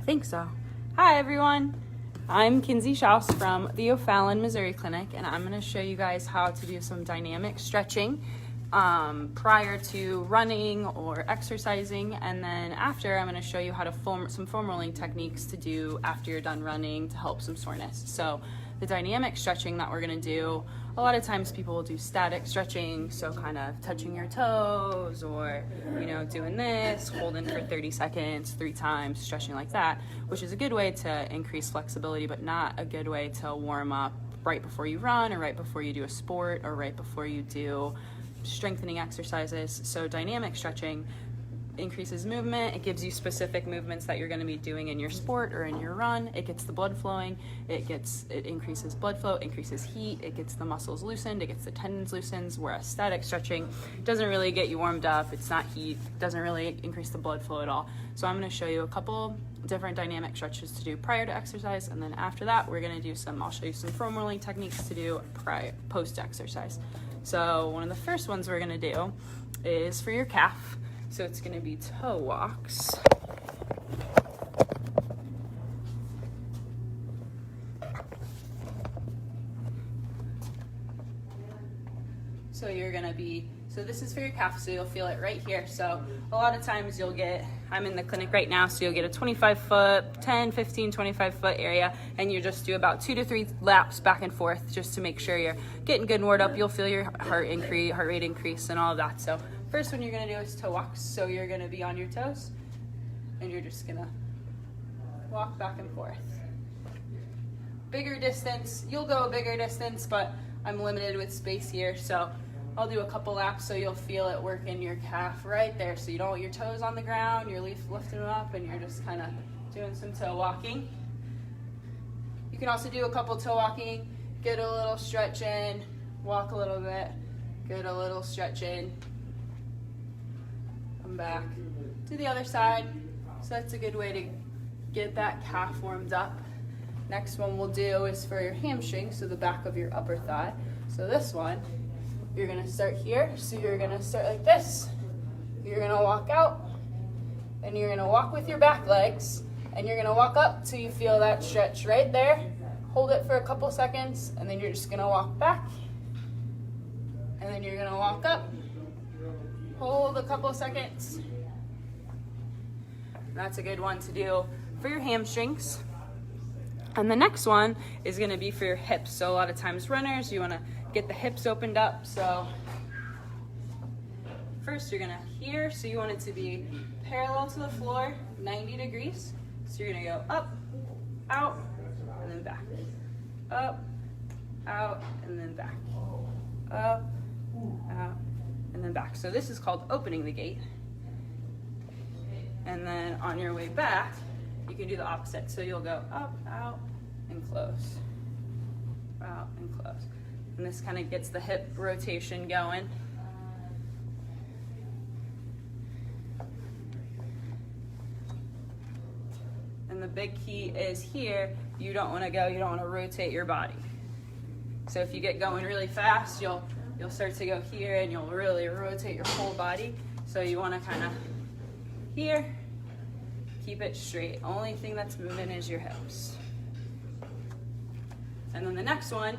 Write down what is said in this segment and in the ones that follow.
think so. Hi everyone, I'm Kinsey Shouse from the O'Fallon, Missouri Clinic, and I'm going to show you guys how to do some dynamic stretching prior to running or exercising, and then after I'm going to show you how to some foam rolling techniques to do after you're done running to help some soreness. So the dynamic stretching that we're going to do, a lot of times people will do static stretching, so kind of touching your toes or, doing this, holding for 30 seconds, 3 times, stretching like that, which is a good way to increase flexibility, but not a good way to warm up right before you run or right before you do a sport or right before you do strengthening exercises. So dynamic stretching increases movement. It gives you specific movements that you're going to be doing in your sport or in your run. It gets the blood flowing. It increases blood flow, increases heat. It gets the muscles loosened. It gets the tendons loosened. Whereas static stretching doesn't really get you warmed up. It's not heat. Doesn't really increase the blood flow at all. So I'm going to show you a couple different dynamic stretches to do prior to exercise, and then after that we're going to do I'll show you some foam rolling techniques to do post exercise. So one of the first ones we're going to do is for your calf. So it's going to be toe walks. So this is for your calf, so you'll feel it right here. So a lot of times I'm in the clinic right now, so you'll get a 25 foot, 10, 15, 25 foot area, and you just do about 2 to 3 laps back and forth just to make sure you're getting good and warmed up. You'll feel your heart rate increase and all of that. So first one you're gonna do is toe walks. So you're gonna be on your toes and you're just gonna walk back and forth. Bigger distance, you'll go a bigger distance, but I'm limited with space here, so I'll do a couple laps so you'll feel it work in your calf right there. So you don't want your toes on the ground, you're lifting them up and you're just kind of doing some toe walking. You can also do a couple toe walking, get a little stretch in, walk a little bit, get a little stretch in, come back to the other side. So that's a good way to get that calf warmed up. Next one we'll do is for your hamstring, so the back of your upper thigh. So this one, you're gonna start here. So you're gonna start like this. You're gonna walk out and you're gonna walk with your back legs and you're gonna walk up till you feel that stretch right there. Hold it for a couple seconds and then you're just gonna walk back and then you're gonna walk up. Hold a couple seconds. That's a good one to do for your hamstrings. And the next one is gonna be for your hips. So a lot of times runners, you wanna get the hips opened up. So first you're gonna so you want it to be parallel to the floor, 90 degrees. So you're gonna go up, out, and then back. Up, out, and then back. Up, out, and then back. So this is called opening the gate. And then on your way back, you can do the opposite. So you'll go up, out, and close. Out and close. And this kind of gets the hip rotation going. And the big key is here, you don't want to rotate your body. So if you get going really fast, you'll start to go here and you'll really rotate your whole body. So you want to kind of here, keep it straight. Only thing that's moving is your hips. And then the next one,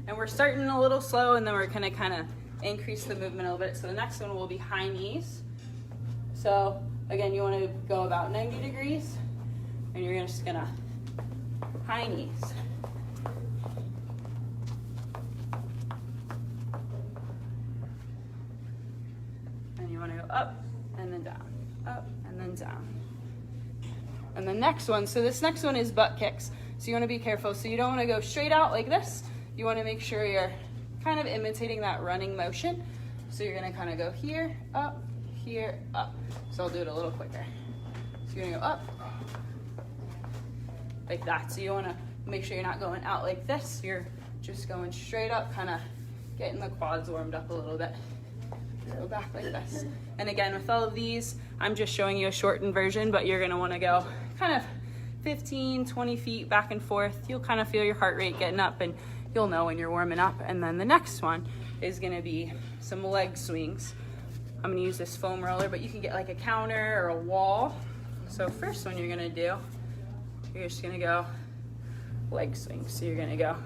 and we're starting a little slow and then we're gonna kind of increase the movement a little bit. So the next one will be high knees. So again, you want to go about 90 degrees and you're just gonna high knees. And you want to go up and then down, up and then down. And the next one, so this next one is butt kicks. So you want to be careful. So you don't want to go straight out like this. You want to make sure you're kind of imitating that running motion. So you're going to kind of go here, up, So I'll do it a little quicker. So you're going to go up, like that. So you want to make sure you're not going out like this. You're just going straight up, kind of getting the quads warmed up a little bit. Go back like this. And again, with all of these, I'm just showing you a shortened version, but you're going to want to go kind of 15, 20 feet back and forth. You'll kind of feel your heart rate getting up and you'll know when you're warming up. And then the next one is gonna be some leg swings. I'm gonna use this foam roller, but you can get like a counter or a wall So first one you're gonna do, you're just gonna go leg swing. So you're gonna go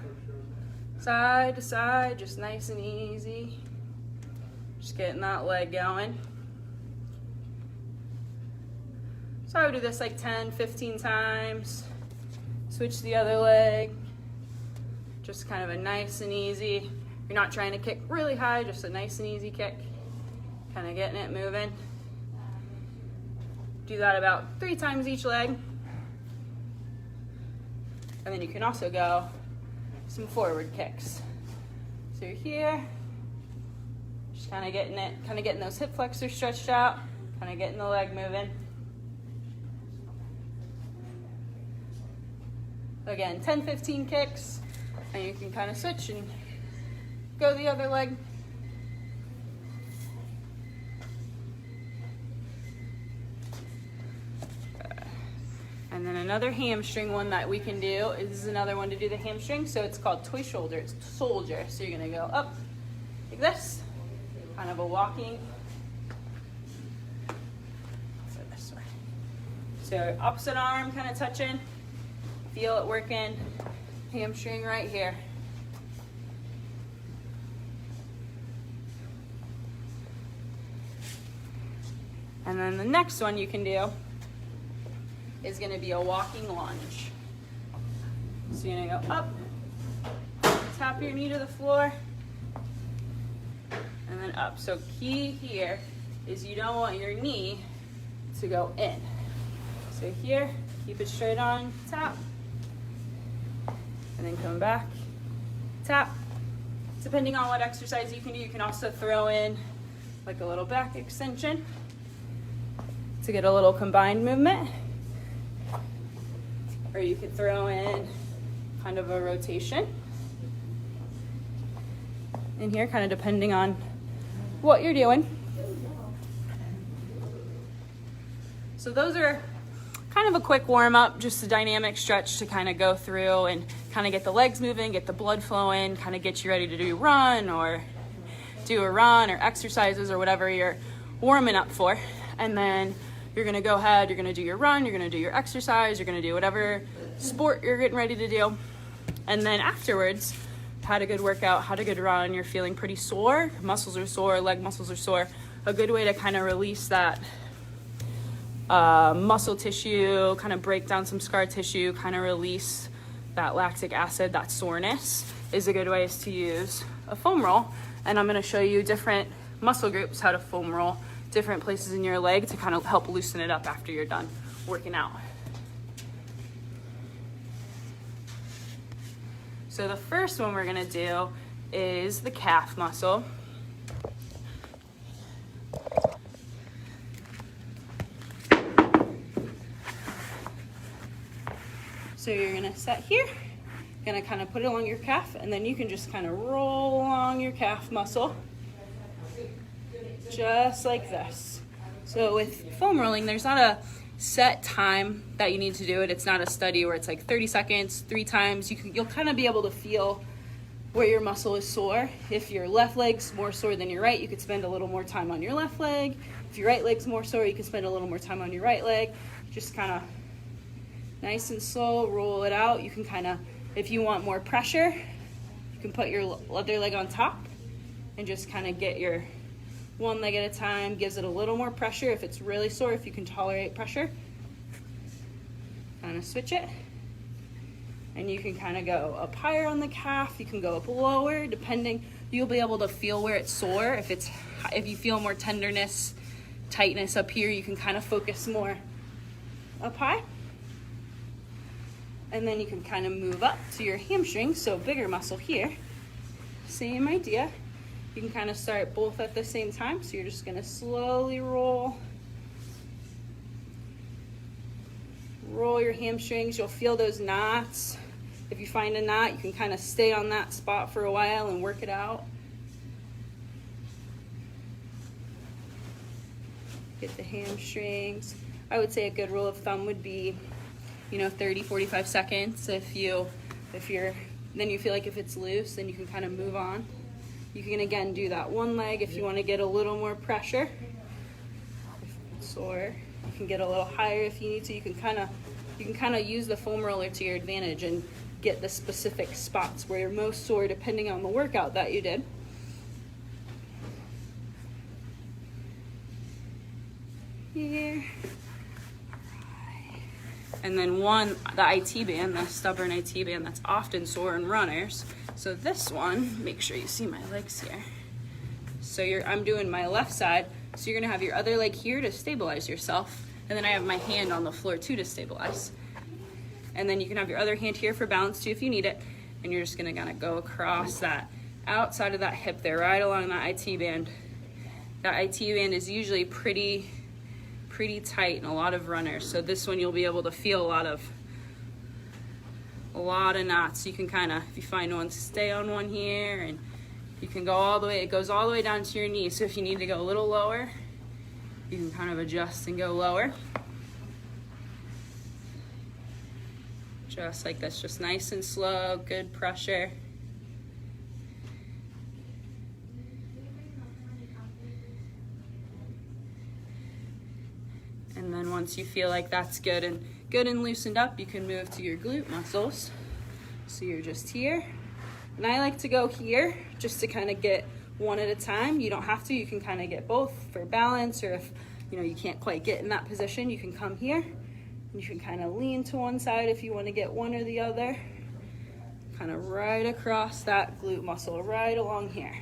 side to side, just nice and easy. Just getting that leg going. So I would do this like 10, 15 times. Switch to the other leg. Just kind of a nice and easy. You're not trying to kick really high, just a nice and easy kick. Kind of getting it moving. Do that about 3 times each leg. And then you can also go some forward kicks. So you're here, just kind of getting it, kind of getting those hip flexors stretched out, kind of getting the leg moving. Again, 10, 15 kicks, and you can kind of switch and go the other leg. And then another hamstring one that we can do is another one to do the hamstring. So it's called toy shoulder, it's soldier. So you're gonna go up like this, kind of a walking. So this way. So opposite arm kind of touching, feel it working, hamstring right here. And then the next one you can do is going to be a walking lunge. So you're going to go up, tap your knee to the floor, and then up. So key here is you don't want your knee to go in. So here, keep it straight on, tap, and then come back, tap. Depending on what exercise you can do, you can also throw in like a little back extension to get a little combined movement. Or you could throw in kind of a rotation in here, kind of depending on what you're doing. So those are kind of a quick warm up, just a dynamic stretch to kind of go through and kind of get the legs moving, get the blood flowing, kind of get you ready to do a run or exercises or whatever you're warming up for. And then you're gonna go ahead, you're gonna do your run, you're gonna do your exercise, you're gonna do whatever sport you're getting ready to do. And then afterwards, had a good workout, had a good run, you're feeling pretty sore, muscles are sore, leg muscles are sore. A good way to kind of release that muscle tissue, kind of break down some scar tissue, kind of release that lactic acid, that soreness, is a good way is to use a foam roll. And I'm gonna show you different muscle groups, how to foam roll different places in your leg to kind of help loosen it up after you're done working out. So the first one we're gonna do is the calf muscle. So you're gonna set here, gonna kind of put it along your calf, and then you can just kind of roll along your calf muscle. Just like this. So with foam rolling, there's not a set time that you need to do it. It's not a study where it's like 30 seconds, 3 times. You'll kind of be able to feel where your muscle is sore. If your left leg's more sore than your right, you could spend a little more time on your left leg. If your right leg's more sore, you can spend a little more time on your right leg. Just kind of nice and slow, roll it out. You can kind of, if you want more pressure, you can put your other leg on top and just kind of get your one leg at a time, gives it a little more pressure if it's really sore, if you can tolerate pressure. Kind of switch it. And you can kind of go up higher on the calf, you can go up lower, depending, you'll be able to feel where it's sore. If you feel more tenderness, tightness up here, you can kind of focus more up high. And then you can kind of move up to your hamstring, so bigger muscle here. Same idea. You can kind of start both at the same time. So you're just gonna slowly roll your hamstrings. You'll feel those knots. If you find a knot, you can kind of stay on that spot for a while and work it out. Get the hamstrings. I would say a good rule of thumb would be, 30, 45 seconds. If you feel like if it's loose, then you can kind of move on. You can again do that one leg if you want to get a little more pressure. If it's sore. You can get a little higher if you need to. You can kind of use the foam roller to your advantage and get the specific spots where you're most sore depending on the workout that you did. Here. And then the IT band, the stubborn IT band that's often sore in runners. So this one, make sure you see my legs here. So I'm doing my left side, so you're gonna have your other leg here to stabilize yourself, and then I have my hand on the floor too to stabilize. And then you can have your other hand here for balance too if you need it, and you're just gonna kind of go across that outside of that hip there, right along that IT band. That IT band is usually pretty tight in a lot of runners, so this one you'll be able to feel a lot of knots. You can kind of, if you find one, stay on one here, and you can go all the way, it goes all the way down to your knee, so if you need to go a little lower, you can kind of adjust and go lower. Just like this, just nice and slow, good pressure. And then once you feel like that's good and loosened up, you can move to your glute muscles. So you're just here. And I like to go here just to kind of get one at a time. You don't have to, you can kind of get both for balance, or if you can't quite get in that position, you can come here. You can kind of lean to one side if you want to get one or the other. Kind of right across that glute muscle, right along here.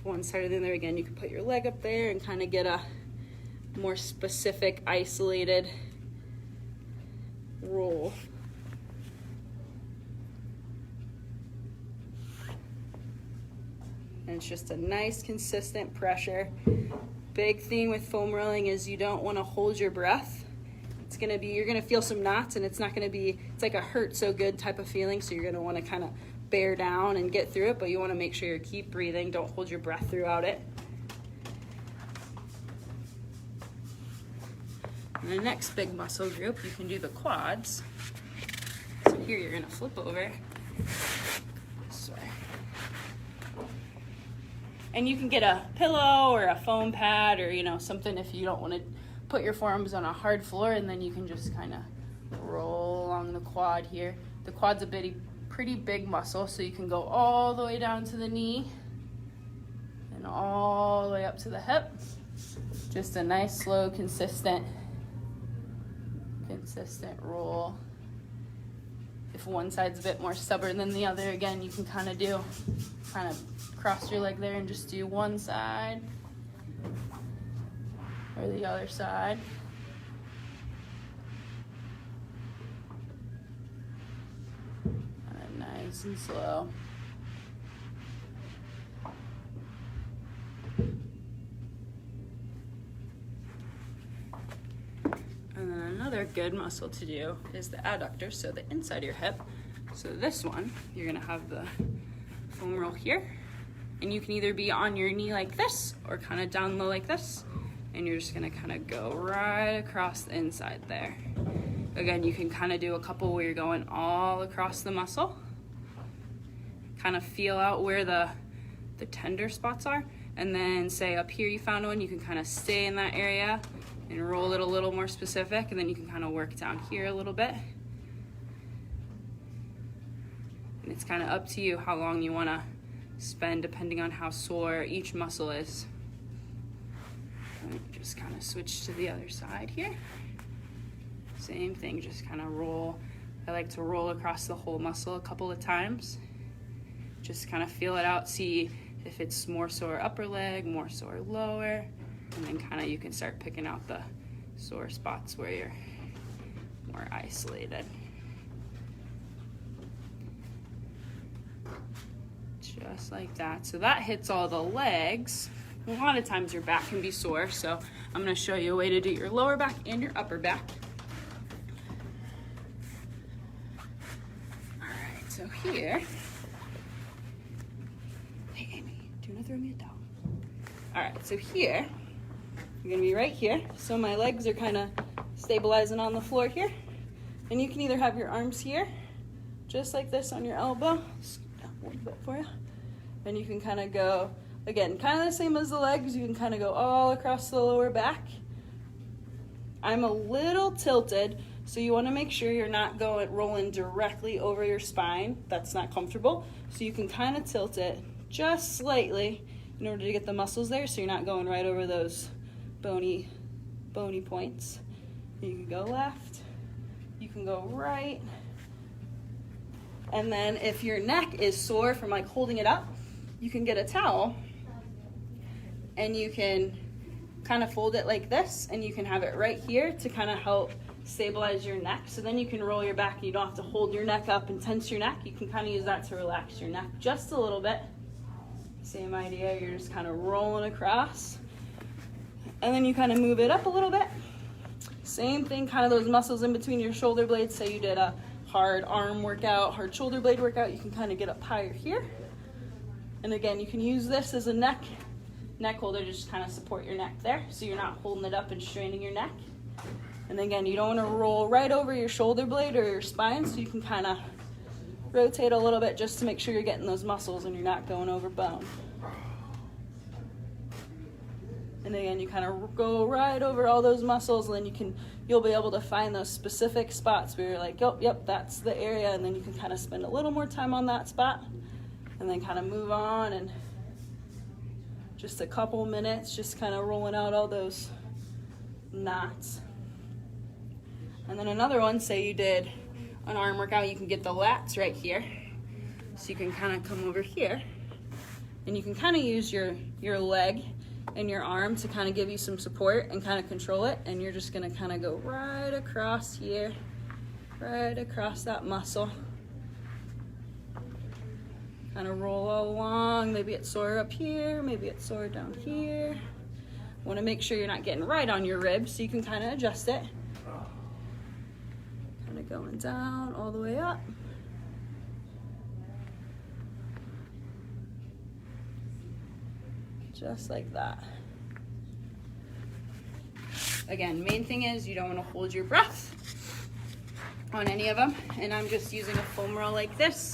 One side or the other. Again, you can put your leg up there and kind of get a more specific, isolated roll. And it's just a nice, consistent pressure. Big thing with foam rolling is you don't want to hold your breath. You're gonna feel some knots, and it's like a hurt so good type of feeling, so you're gonna want to kind of bear down and get through it, but you want to make sure you keep breathing. Don't hold your breath throughout it. And the next big muscle group, you can do the quads. So here you're gonna flip over this way. And you can get a pillow or a foam pad, or something if you don't want to put your forearms on a hard floor, and then you can just kind of roll along the quad here. The quad's a pretty big muscle, so you can go all the way down to the knee and all the way up to the hip. Just a nice, slow, consistent roll. If one side's a bit more stubborn than the other, again, you can kind of cross your leg there and just do one side or the other side. Nice and slow. And then another good muscle to do is the adductor, so the inside of your hip. So this one, you're gonna have the foam roll here, and you can either be on your knee like this or kind of down low like this, and you're just gonna kind of go right across the inside there. Again, you can kind of do a couple where you're going all across the muscle. Kind of feel out where the tender spots are, and then say up here you found one, you can kind of stay in that area and roll it a little more specific, and then you can kind of work down here a little bit. And it's kind of up to you how long you want to spend depending on how sore each muscle is. And just kind of switch to the other side here. Same thing, just kind of roll. I like to roll across the whole muscle a couple of times. Just kind of feel it out, see if it's more sore upper leg, more sore lower, and then kind of you can start picking out the sore spots where you're more isolated. Just like that. So that hits all the legs. A lot of times your back can be sore, so I'm going to show you a way to do your lower back and your upper back. All right, so here, hey Amy, do not throw me a towel. All right, so here, you're going to be right here. So my legs are kind of stabilizing on the floor here. And you can either have your arms here, just like this on your elbow. Scoot down a little bit for you. And you can kind of go Again, kind of the same as the legs. You can kind of go all across the lower back. I'm a little tilted, so you want to make sure you're not rolling directly over your spine. That's not comfortable. So you can kind of tilt it just slightly in order to get the muscles there, so you're not going right over those bony points. You can go left, you can go right, and then if your neck is sore from like holding it up, you can get a towel and you can kind of fold it like this, and you can have it right here to kind of help stabilize your neck. So then you can roll your back and you don't have to hold your neck up and tense your neck. You can kind of use that to relax your neck just a little bit. Same idea, you're just kind of rolling across. And then you kind of move it up a little bit. Same thing, kind of those muscles in between your shoulder blades. Say you did a hard arm workout, hard shoulder blade workout, you can kind of get up higher here. And again, you can use this as a neck holder, just kind of support your neck there, so you're not holding it up and straining your neck. And again, you don't want to roll right over your shoulder blade or your spine, so you can kind of rotate a little bit just to make sure you're getting those muscles and you're not going over bone. And again, you kind of go right over all those muscles, and then you'll be able to find those specific spots where you're like, yep, that's the area, and then you can kind of spend a little more time on that spot, and then kind of move on, and just a couple minutes, just kind of rolling out all those knots. And then another one, say you did an arm workout, you can get the lats right here. So you can kind of come over here, and you can kind of use your leg and your arm to kind of give you some support and kind of control it. And you're just gonna kind of go right across here, right across that muscle. Kind of roll along, maybe it's sore up here, maybe it's sore down here. Want to make sure you're not getting right on your ribs, so you can kind of adjust it. Kind of going down all the way up. Just like that. Again, main thing is you don't want to hold your breath on any of them, and I'm just using a foam roll like this.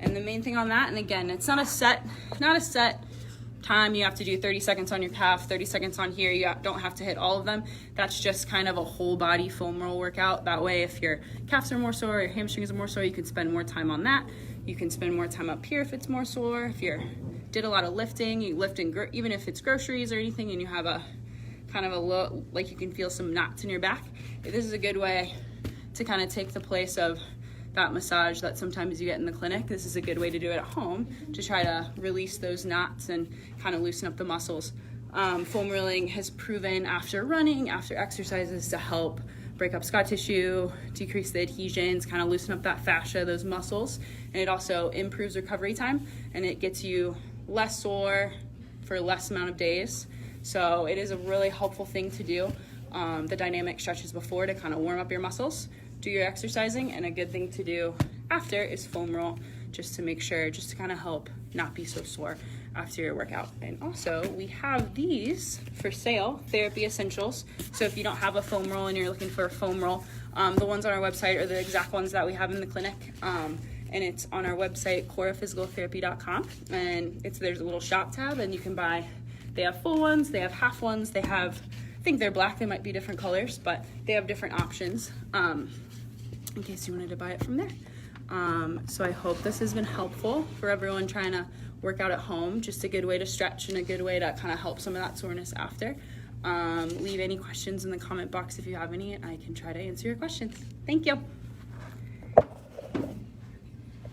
And the main thing on that, and again, it's not a set time. You have to do 30 seconds on your calf, 30 seconds on here. You don't have to hit all of them. That's just kind of a whole body foam roll workout. That way, if your calves are more sore, your hamstrings are more sore, you can spend more time on that. You can spend more time up here if it's more sore. If you did a lot of lifting, you lift even if it's groceries or anything, and you have a kind of a low, like you can feel some knots in your back, this is a good way to kind of take the place of that massage that sometimes you get in the clinic. This is a good way to do it at home to try to release those knots and kind of loosen up the muscles. Foam rolling has proven after running, after exercises, to help break up scar tissue, decrease the adhesions, kind of loosen up that fascia, those muscles. And it also improves recovery time, and it gets you less sore for less amount of days. So it is a really helpful thing to do. The dynamic stretches before to kind of warm up your muscles, do your exercising, and a good thing to do after is foam roll, just to make sure, just to kind of help not be so sore after your workout. And also we have these for sale, therapy essentials. So if you don't have a foam roll and you're looking for a foam roll, the ones on our website are the exact ones that we have in the clinic. And it's on our website, coraphysicaltherapy.com, and there's a little shop tab, and you can buy, they have full ones, they have half ones, they have, I think they're black, they might be different colors, but they have different options in case you wanted to buy it from there. So I hope this has been helpful for everyone trying to work out at home. Just a good way to stretch and a good way to kind of help some of that soreness after. Leave any questions in the comment box if you have any, and I can try to answer your questions. Thank you.